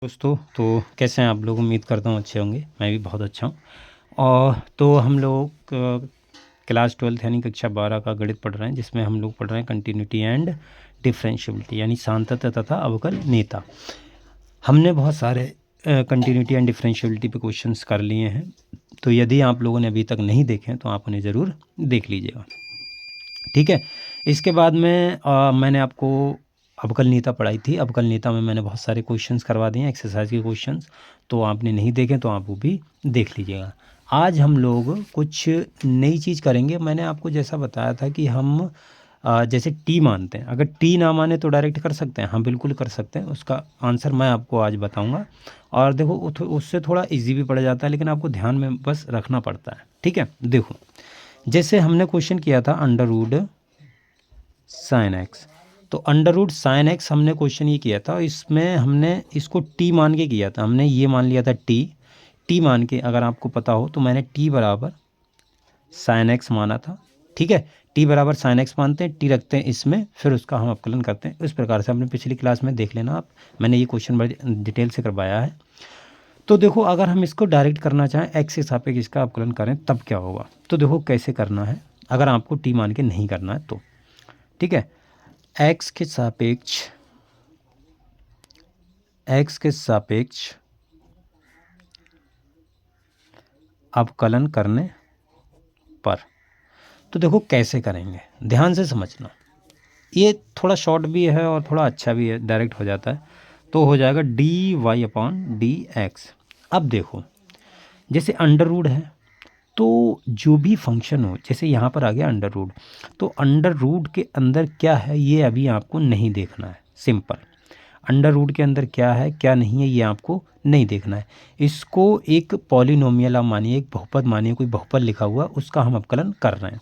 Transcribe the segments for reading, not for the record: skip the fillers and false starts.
दोस्तों तो कैसे हैं आप लोग। उम्मीद करता हूँ अच्छे होंगे। मैं भी बहुत अच्छा हूँ। और तो हम लोग क्लास 12 यानी कक्षा 12 का गणित पढ़ रहे हैं, जिसमें हम लोग पढ़ रहे हैं कंटिन्यूटी एंड डिफरेंशियबिलिटी यानी सांतत्य तथा अवकलनीयता। हमने बहुत सारे कंटिन्यूटी एंड डिफरेंशियबिलिटी पे क्वेश्चंस कर लिए हैं, तो यदि आप लोगों ने अभी तक नहीं देखे तो आप उन्हें ज़रूर देख लीजिएगा। ठीक है। इसके बाद में मैंने आपको अवकलनीयता पढ़ाई थी। अवकलनीयता में मैंने बहुत सारे क्वेश्चंस करवा दिए हैं, एक्सरसाइज के क्वेश्चंस। तो आपने नहीं देखे तो आप वो भी देख लीजिएगा। आज हम लोग कुछ नई चीज़ करेंगे। मैंने आपको जैसा बताया था कि हम जैसे टी मानते हैं, अगर टी ना माने तो डायरेक्ट कर सकते हैं। हाँ बिल्कुल कर सकते हैं। उसका आंसर मैं आपको आज बताऊँगा। और देखो उससे थोड़ा ईजी भी पड़ जाता है, लेकिन आपको ध्यान में बस रखना पड़ता है। ठीक है। देखो जैसे हमने क्वेश्चन किया था अंडर रूट साइन एक्स, तो अंडर रूट साइन एक्स हमने क्वेश्चन ये किया था। इसमें हमने इसको टी मान के किया था। हमने ये मान लिया था टी मान के, अगर आपको पता हो तो मैंने टी बराबर साइन एक्स माना था। ठीक है। टी बराबर साइन एक्स मानते हैं, टी रखते हैं इसमें, फिर उसका हम अवकलन करते हैं। इस प्रकार से हमने पिछली क्लास में देख लेना आप, मैंने ये क्वेश्चन बड़े डिटेल से करवाया है। तो देखो अगर हम इसको डायरेक्ट करना चाहें, एक्स के सापेक्ष इसका अवकलन करें तब क्या होगा। तो देखो कैसे करना है, अगर आपको टी मान के नहीं करना है तो। ठीक है। एक्स के सापेक्ष अवकलन करने पर, तो देखो कैसे करेंगे, ध्यान से समझना। ये थोड़ा शॉर्ट भी है और थोड़ा अच्छा भी है, डायरेक्ट हो जाता है। तो हो जाएगा D Y upon D x. अब देखो जैसे अंडर रूट है, तो जो भी फंक्शन हो, जैसे यहाँ पर आ गया अंडर रूट, तो अंडर रूट के अंदर क्या है ये अभी आपको नहीं देखना है। सिंपल, अंडर रूट के अंदर क्या है क्या नहीं है ये आपको नहीं देखना है। इसको एक पॉलिनोमियल आप मानिए, एक बहुपद मानिए, कोई बहुपद लिखा हुआ उसका हम अवकलन कर रहे हैं।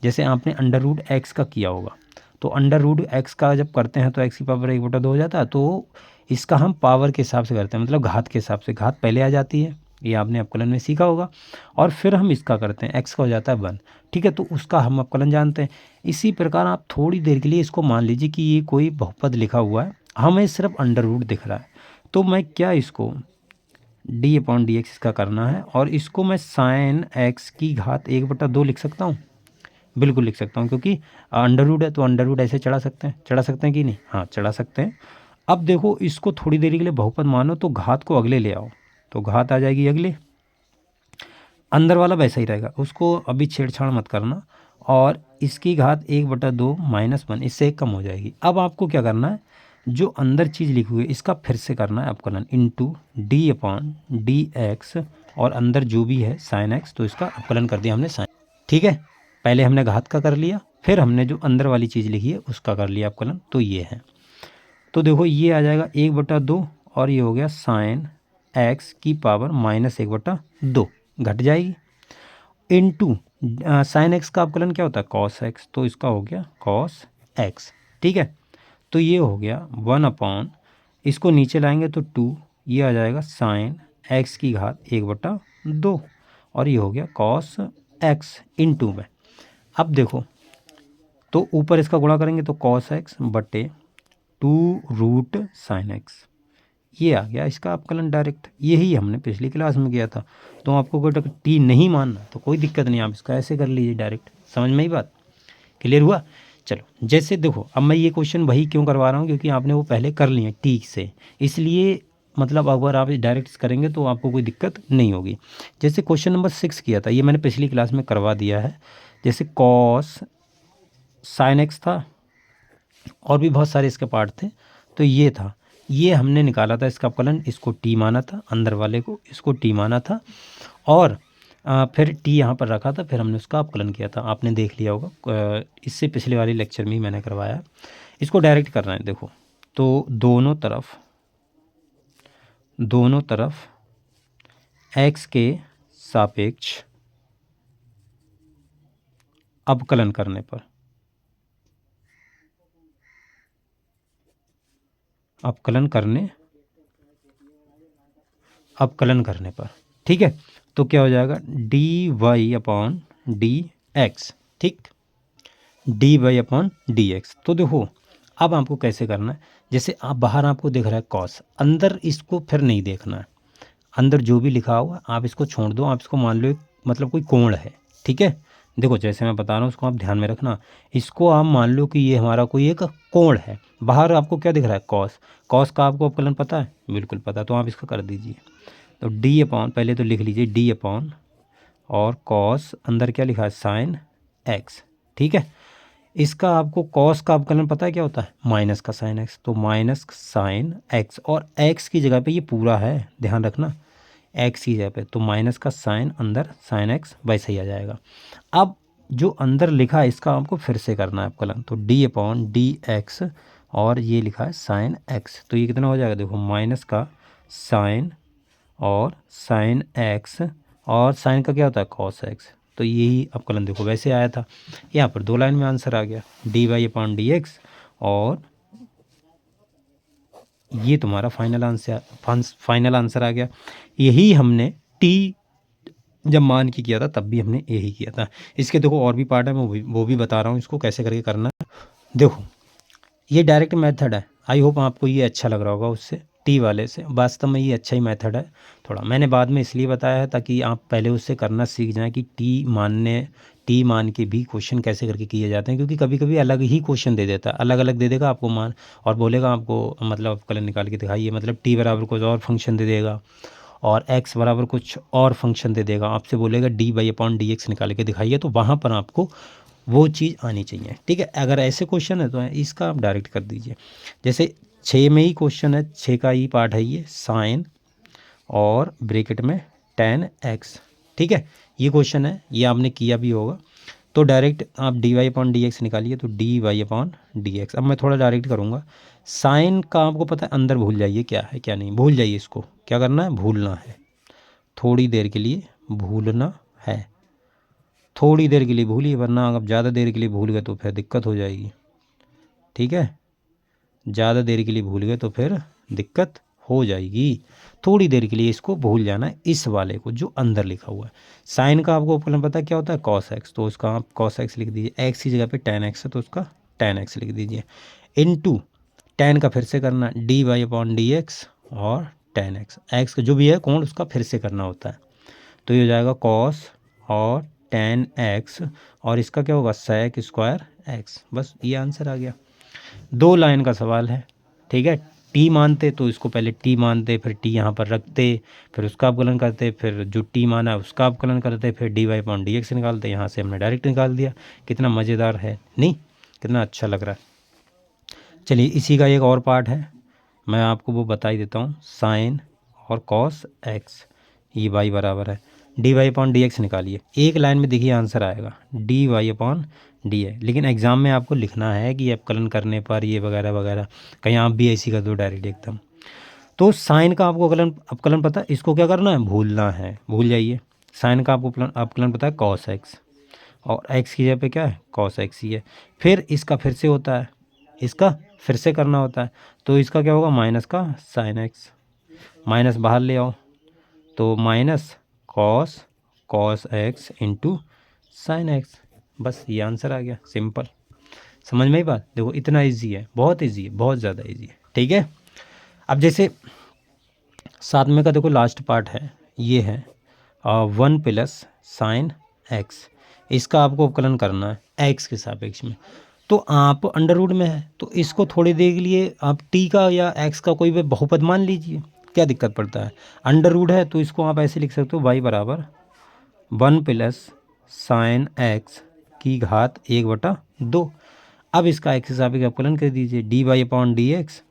जैसे आपने अंडर रूट एक्स का किया होगा, तो अंडर रूट एक्स का जब करते हैं तो एक्स की पावर 1/2 हो जाता है। तो इसका हम पावर के हिसाब से करते हैं, मतलब घात के हिसाब से। घात पहले आ जाती है, ये आपने अवकलन में सीखा होगा। और फिर हम इसका करते हैं, एक्स का हो जाता है 1। ठीक है। तो उसका हम अवकलन जानते हैं। इसी प्रकार आप थोड़ी देर के लिए इसको मान लीजिए कि ये कोई बहुपद लिखा हुआ है, हमें सिर्फ अंडर रूट दिख रहा है। तो मैं क्या इसको डी अपॉन डी एक्स इसका करना है, और इसको मैं साइन एक्स की घात 1/2 लिख सकता हूँ। बिल्कुल लिख सकता हूँ, क्योंकि अंडर रूट है तो अंडर रूट ऐसे चढ़ा सकते हैं कि नहीं। हाँ चढ़ा सकते हैं। अब देखो इसको थोड़ी देरी के लिए बहुपद मानो, तो घात को अगले ले आओ, तो घात आ जाएगी अगले। अंदर वाला वैसा ही रहेगा, उसको अभी छेड़छाड़ मत करना। और इसकी घात 1/2 -1, इससे एक कम हो जाएगी। अब आपको क्या करना है, जो अंदर चीज़ लिखी हुई है इसका फिर से करना है अवकलन, into D upon D x, और अंदर जो भी है साइन एक्स, तो इसका अवकलन कर दिया हमने साइन। ठीक है। पहले हमने घात का कर लिया, फिर हमने जो अंदर वाली चीज़ लिखी है उसका कर लिया अवकलन, तो ये है। तो देखो ये आ जाएगा 1/2, और ये हो गया साइन एक्स की पावर -1/2 घट जाएगी, इनटू साइन एक्स का अवकलन क्या होता है कॉस एक्स, तो इसका हो गया कॉस एक्स। ठीक है। तो ये हो गया 1 इसको नीचे लाएंगे तो 2, ये आ जाएगा साइन एक्स की घात 1/2, और ये हो गया कॉस एक्स इनटू में। अब देखो तो ऊपर इसका गुणा करेंगे तो कॉस एक्स बटे 2 रूट साइन एक्स, ये आ गया इसका अवकलन डायरेक्ट। यही हमने पिछली क्लास में किया था। तो आपको कोई टी नहीं मानना तो कोई दिक्कत नहीं, आप इसका ऐसे कर लीजिए डायरेक्ट। समझ में ही बात, क्लियर हुआ। चलो जैसे देखो अब मैं ये क्वेश्चन वही क्यों करवा रहा हूँ, क्योंकि आपने वो पहले कर लिए टी से, इसलिए मतलब अगर आप डायरेक्ट करेंगे तो आपको कोई दिक्कत नहीं होगी। जैसे क्वेश्चन नंबर 6 किया था, ये मैंने पिछली क्लास में करवा दिया है। जैसे कॉस साइन एक्स था, और भी बहुत सारे इसके पार्ट थे। तो ये था, ये हमने निकाला था इसका अवकलन, इसको टी माना था, अंदर वाले को इसको टी माना था, और फिर टी यहाँ पर रखा था, फिर हमने उसका अवकलन किया था। आपने देख लिया होगा, इससे पिछले वाले लेक्चर में ही मैंने करवाया। इसको डायरेक्ट करना है देखो, तो दोनों तरफ एक्स के सापेक्ष अवकलन करने पर, अवकलन करने पर, ठीक है। तो क्या हो जाएगा D Y upon D X. ठीक, D Y upon D x. तो देखो अब आपको कैसे करना है, जैसे आप बाहर आपको दिख रहा है कॉस, अंदर इसको फिर नहीं देखना है, अंदर जो भी लिखा हुआ आप इसको छोड़ दो, आप इसको मान लो मतलब कोई कोण है, ठीक है। देखो जैसे मैं बता रहा हूँ उसको आप ध्यान में रखना, इसको आप मान लो कि ये हमारा कोई एक कोण है, बाहर आपको क्या दिख रहा है कॉस, कॉस का आपको अपकलन पता है, बिल्कुल पता, तो आप इसका कर दीजिए। तो डी अपॉन, पहले तो लिख लीजिए डी अपॉन और कॉस, अंदर क्या लिखा है साइन एक्स, ठीक है। इसका आपको कॉस का अवकलन पता है क्या होता है, माइनस का साइन एक्स, तो माइनस साइन एक्स, और एक्स की जगह पे ये पूरा है, ध्यान रखना एक्स की जगह पे, तो माइनस का साइन अंदर साइन एक्स वैसे ही आ जाएगा। अब जो अंदर लिखा है इसका आपको फिर से करना है अवकलन, तो डी अपॉन डी एक्स और ये लिखा है साइन एक्स, तो ये कितना हो जाएगा, देखो माइनस का साइन और साइन एक्स, और साइन का क्या होता है कॉस एक्स, तो यही अवकलन देखो वैसे आया था, यहाँ पर 2 लाइन में आंसर आ गया, d Y upon D x, और ये तुम्हारा फाइनल आंसर आ गया। यही हमने टी जब मान की किया था तब भी हमने यही किया था। इसके देखो और भी पार्ट है, मैं वो भी बता रहा हूँ इसको कैसे करके करना है। देखो ये डायरेक्ट मेथड है, आई होप आपको ये अच्छा लग रहा होगा उससे, टी वाले से, वास्तव में ये अच्छा ही मेथड है। थोड़ा मैंने बाद में इसलिए बताया है ताकि आप पहले उससे करना सीख जाएं कि टी मान के भी क्वेश्चन कैसे करके किए जाते हैं, क्योंकि कभी कभी अलग ही क्वेश्चन दे देता है, अलग अलग दे देगा आपको मान, और बोलेगा आपको मतलब अवकलन निकाल के दिखाइए, मतलब टी बराबर कुछ और फंक्शन दे देगा और एक्स बराबर कुछ और फंक्शन दे देगा, आपसे बोलेगा d Y upon D x निकाल के दिखाइए, तो वहाँ पर आपको वो चीज़ आनी चाहिए, ठीक है। अगर ऐसे क्वेश्चन है तो इसका आप डायरेक्ट कर दीजिए। जैसे 6 में ही क्वेश्चन है, 6 का ही पार्ट है ये, साइन और ब्रैकेट में tan x, ठीक है, ये क्वेश्चन है, ये आपने किया भी होगा। तो डायरेक्ट आप d Y upon D x निकालिए, तो d Y upon D x. अब मैं थोड़ा डायरेक्ट करूँगा, साइन का आपको पता है, अंदर भूल जाइए क्या है क्या नहीं, भूल जाइए, इसको क्या करना है, भूलना है, थोड़ी देर के लिए भूलना है, थोड़ी देर के लिए भूलिए, वरना अगर ज़्यादा देर के लिए भूल गए तो फिर दिक्कत हो जाएगी, ठीक है, ज़्यादा देर के लिए भूल गए तो फिर दिक्कत हो जाएगी। थोड़ी देर के लिए इसको भूल जाना है, इस वाले को जो अंदर लिखा हुआ है। साइन का आपको अपकलन पता है क्या होता है, कॉस एक्स, तो उसका आप कॉस एक्स लिख दीजिए, एक्स की जगह पे tan एक्स है तो उसका tan एक्स लिख दीजिए, इनटू tan का फिर से करना d Y upon D x और tan एक्स, एक्स का जो भी है कोण उसका फिर से करना होता है, तो ये हो जाएगा कॉस और tan एक्स, और इसका क्या होगा sec स्क्वायर एक्स, बस ये आंसर आ गया। 2 लाइन का सवाल है, ठीक है। टी मानते तो इसको पहले टी मानते, फिर टी यहाँ पर रखते, फिर उसका अवकलन करते, फिर जो टी माना है उसका अवकलन करते, फिर d Y upon D x निकालते, यहाँ से हमने डायरेक्ट निकाल दिया। कितना मज़ेदार है नहीं, कितना अच्छा लग रहा है। चलिए इसी का एक और पार्ट है, मैं आपको वो बता ही देता हूँ, साइन और कॉस एक्स, ये वाई बराबर है d Y upon D x निकालिए, एक लाइन में देखिए आंसर आएगा डी वाई अपॉन डी है, लेकिन एग्ज़ाम में आपको लिखना है कि अवकलन करने पर ये वगैरह वगैरह, कहीं आप भी ऐसी कर दो डायरेक्ट एकदम। तो साइन का आपको अवकलन पता है, इसको क्या करना है, भूलना है, भूल जाइए। साइन का आपको अवकलन पता है कॉस एक्स, और एक्स की जगह पे क्या है कॉस एक्स ही है, फिर इसका फिर से होता है, इसका फिर से करना होता है, तो इसका क्या होगा माइनस का साइन एक्स, माइनस बाहर ले आओ, तो minus cos x into sine x, बस ये आंसर आ गया, सिंपल। समझ में ही बात, देखो इतना इजी है, बहुत इजी है, बहुत ज़्यादा इजी है, ठीक है। अब जैसे 7वें का देखो लास्ट पार्ट है, ये है 1 प्लस साइन एक्स, इसका आपको अवकलन करना है एक्स के सापेक्ष में, तो आप अंडर रूट में है तो इसको थोड़ी देर के लिए आप टी का या एक्स का कोई भी बहुपद मान लीजिए, क्या दिक्कत पड़ता है, अंडर रूट है तो इसको आप ऐसे लिख सकते हो वाई बराबर 1 प्लस साइन एक्स की घात 1/2। अब इसका एक्स हिसाब का अवकलन कर दीजिए, d Y upon D x,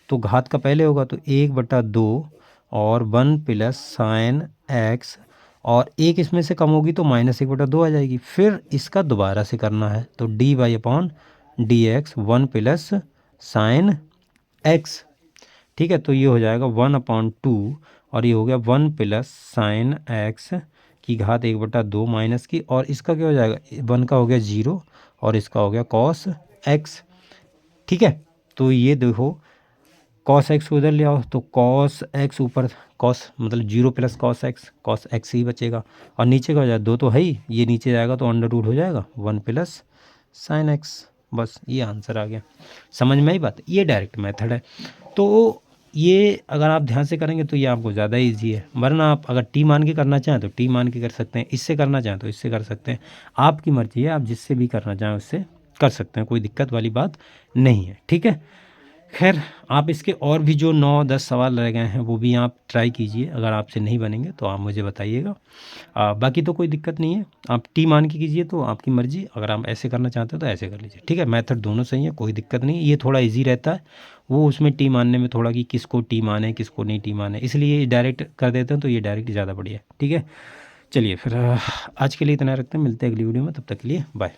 तो घात का पहले होगा तो 1/2 और 1 प्लस साइन एक्स, और एक इसमें से कम होगी तो -1/2 आ जाएगी, फिर इसका दोबारा से करना है, तो d Y upon D x 1 plus sine x, ठीक है, तो ये हो जाएगा 1/2 और ये हो गया 1 प्लस साइन एक्स की घात 1/2 माइनस की, और इसका क्या हो जाएगा 1 का हो गया 0 और इसका हो गया कॉस एक्स, ठीक है। तो ये देखो कॉस एक्स को उधर ले आओ, तो कॉस एक्स ऊपर कॉस मतलब 0 प्लस कॉस एक्स ही बचेगा, और नीचे का हो जाएगा 2 तो है ही, ये नीचे जाएगा तो अंडर रूट हो जाएगा 1 प्लस साइन एक्स, बस ये आंसर आ गया। समझ में आई बात? ये डायरेक्ट मेथड है। तो ये अगर आप ध्यान से करेंगे तो ये आपको ज़्यादा ईजी है, वरना आप अगर टी मान के करना चाहें तो टी मान के कर सकते हैं, इससे करना चाहें तो इससे कर सकते हैं, आपकी मर्ज़ी है, आप जिससे भी करना चाहें उससे कर सकते हैं, कोई दिक्कत वाली बात नहीं है। ठीक है, खैर आप इसके और भी जो 9-10 सवाल रह गए हैं वो भी आप ट्राई कीजिए, अगर आपसे नहीं बनेंगे तो आप मुझे बताइएगा। बाकी तो कोई दिक्कत नहीं है, आप टी मान के कीजिए तो आपकी मर्ज़ी, अगर आप ऐसे करना चाहते हो तो ऐसे कर लीजिए। ठीक है, मेथड दोनों सही है, कोई दिक्कत नहीं, ये थोड़ा ईजी रहता है, वो उसमें टी मानने में थोड़ा कि किसको टी माने किसको नहीं टी माने, इसलिए डायरेक्ट कर देते हैं, तो ये डायरेक्ट ज़्यादा बढ़िया है। ठीक है, चलिए फिर आज के लिए इतना रखते हैं, मिलते हैं अगली वीडियो में, तब तक के लिए बाय।